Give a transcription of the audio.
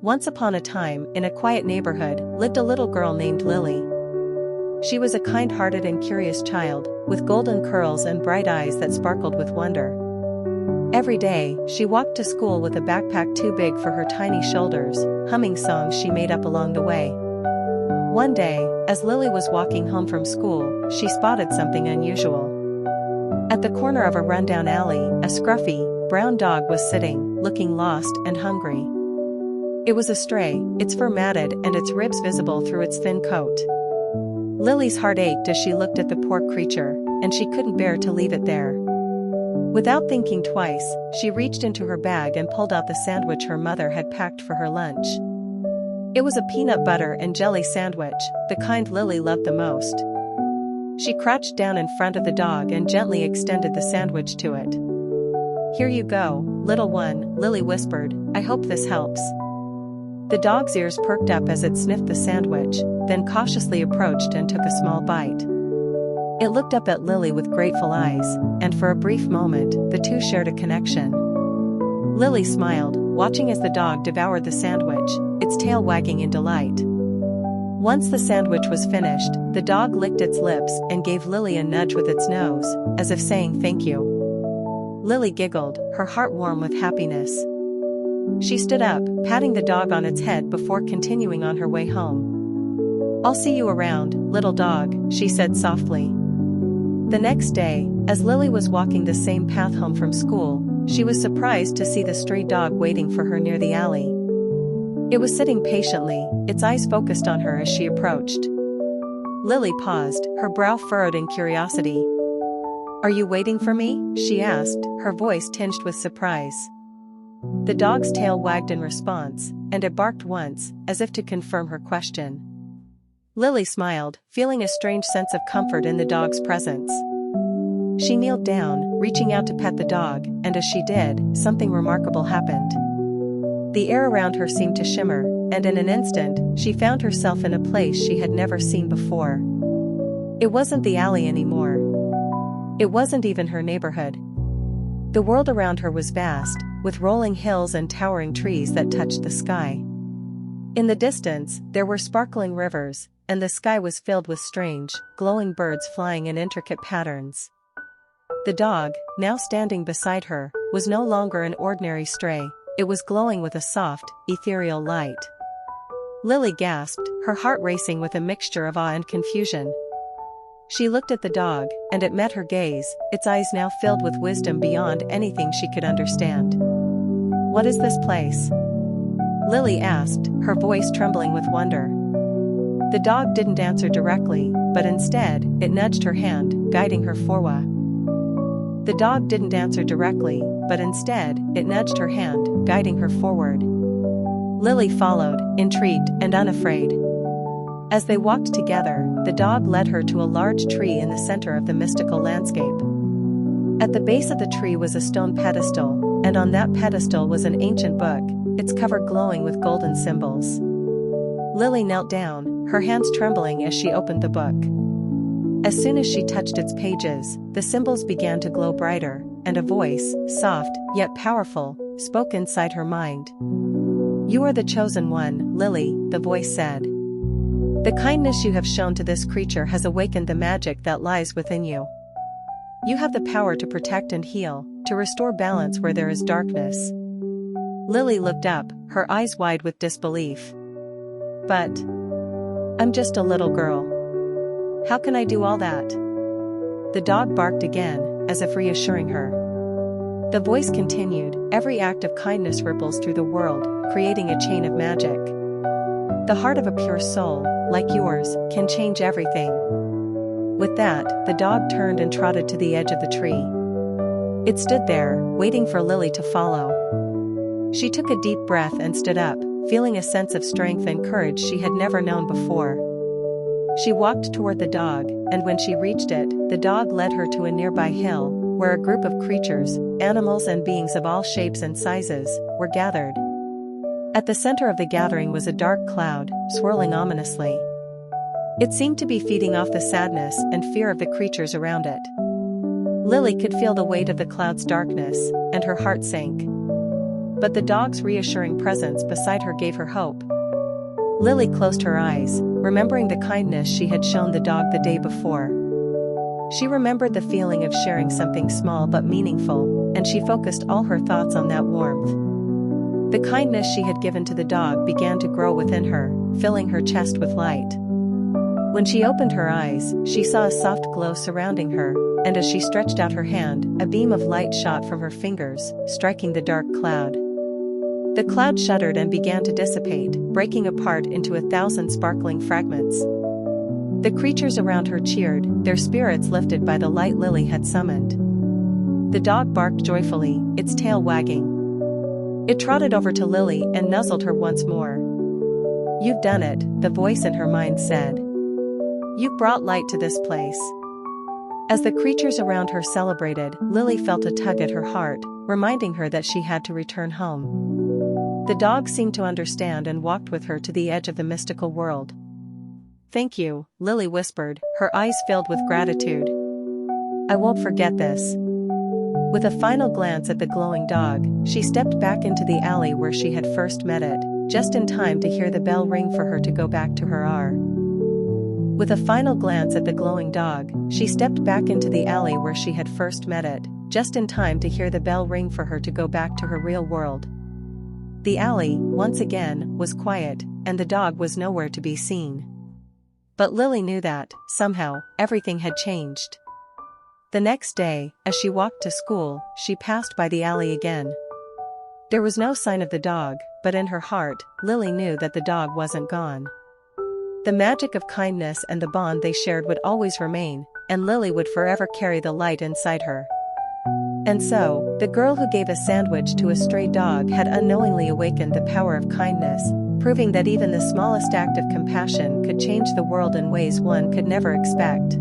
Once upon a time, in a quiet neighborhood, lived a little girl named Lily. She was a kind-hearted and curious child, with golden curls and bright eyes that sparkled with wonder. Every day, she walked to school with a backpack too big for her tiny shoulders, humming songs she made up along the way. One day, as Lily was walking home from school, she spotted something unusual. At the corner of a rundown alley, a scruffy, brown dog was sitting, looking lost and hungry. It was a stray, its fur matted and its ribs visible through its thin coat. Lily's heart ached as she looked at the poor creature, and she couldn't bear to leave it there. Without thinking twice, she reached into her bag and pulled out the sandwich her mother had packed for her lunch. It was a peanut butter and jelly sandwich, the kind Lily loved the most. She crouched down in front of the dog and gently extended the sandwich to it. "Here you go, little one," Lily whispered, "I hope this helps." The dog's ears perked up as it sniffed the sandwich, then cautiously approached and took a small bite. It looked up at Lily with grateful eyes, and for a brief moment, the two shared a connection. Lily smiled, watching as the dog devoured the sandwich, its tail wagging in delight. Once the sandwich was finished, the dog licked its lips and gave Lily a nudge with its nose, as if saying thank you. Lily giggled, her heart warm with happiness. She stood up, patting the dog on its head before continuing on her way home. "I'll see you around, little dog," she said softly. The next day, as Lily was walking the same path home from school, she was surprised to see the stray dog waiting for her near the alley. It was sitting patiently, its eyes focused on her as she approached. Lily paused, her brow furrowed in curiosity. "Are you waiting for me?" she asked, her voice tinged with surprise. The dog's tail wagged in response, and it barked once, as if to confirm her question. Lily smiled, feeling a strange sense of comfort in the dog's presence. She kneeled down, reaching out to pet the dog, and as she did, something remarkable happened. The air around her seemed to shimmer, and in an instant, she found herself in a place she had never seen before. It wasn't the alley anymore. It wasn't even her neighborhood. The world around her was vast, with rolling hills and towering trees that touched the sky. In the distance, there were sparkling rivers, and the sky was filled with strange, glowing birds flying in intricate patterns. The dog, now standing beside her, was no longer an ordinary stray. It was glowing with a soft, ethereal light. Lily gasped, her heart racing with a mixture of awe and confusion. She looked at the dog, and it met her gaze, its eyes now filled with wisdom beyond anything she could understand. "What is this place?" Lily asked, her voice trembling with wonder. The dog didn't answer directly, but instead, it nudged her hand, guiding her forward. The dog didn't answer directly, but instead, it nudged her hand, guiding her forward. Lily followed, intrigued and unafraid. As they walked together, the dog led her to a large tree in the center of the mystical landscape. At the base of the tree was a stone pedestal, and on that pedestal was an ancient book, its cover glowing with golden symbols. Lily knelt down, her hands trembling as she opened the book. As soon as she touched its pages, the symbols began to glow brighter, and a voice, soft, yet powerful, spoke inside her mind. "You are the chosen one, Lily," the voice said. "The kindness you have shown to this creature has awakened the magic that lies within you. You have the power to protect and heal, to restore balance where there is darkness." Lily looked up, her eyes wide with disbelief. "But I'm just a little girl. How can I do all that?" The dog barked again, as if reassuring her. The voice continued, "Every act of kindness ripples through the world, creating a chain of magic. The heart of a pure soul, like yours, can change everything." With that, the dog turned and trotted to the edge of the tree. It stood there, waiting for Lily to follow. She took a deep breath and stood up, feeling a sense of strength and courage she had never known before. She walked toward the dog, and when she reached it, the dog led her to a nearby hill, where a group of creatures, animals and beings of all shapes and sizes, were gathered. At the center of the gathering was a dark cloud, swirling ominously. It seemed to be feeding off the sadness and fear of the creatures around it. Lily could feel the weight of the cloud's darkness, and her heart sank. but the dog's reassuring presence beside her gave her hope. Lily closed her eyes, remembering the kindness she had shown the dog the day before. She remembered the feeling of sharing something small but meaningful, and she focused all her thoughts on that warmth. The kindness she had given to the dog began to grow within her, filling her chest with light. When she opened her eyes, she saw a soft glow surrounding her, and as she stretched out her hand, a beam of light shot from her fingers, striking the dark cloud. The cloud shuddered and began to dissipate, breaking apart into 1,000 sparkling fragments. The creatures around her cheered, their spirits lifted by the light Lily had summoned. The dog barked joyfully, its tail wagging. It trotted over to Lily and nuzzled her once more. "You've done it," the voice in her mind said. "You've brought light to this place." As the creatures around her celebrated, Lily felt a tug at her heart, reminding her that she had to return home. The dog seemed to understand and walked with her to the edge of the mystical world. "Thank you," Lily whispered, her eyes filled with gratitude. "I won't forget this." With a final glance at the glowing dog, she stepped back into the alley where she had first met it, just in time to hear the bell ring for her to go back to her With a final glance at the glowing dog, she stepped back into the alley where she had first met it, just in time to hear the bell ring for her to go back to her real world. The alley, once again, was quiet, and the dog was nowhere to be seen. But Lily knew that, somehow, everything had changed. The next day, as she walked to school, she passed by the alley again. There was no sign of the dog, but in her heart, Lily knew that the dog wasn't gone. The magic of kindness and the bond they shared would always remain, and Lily would forever carry the light inside her. And so, the girl who gave a sandwich to a stray dog had unknowingly awakened the power of kindness, proving that even the smallest act of compassion could change the world in ways one could never expect.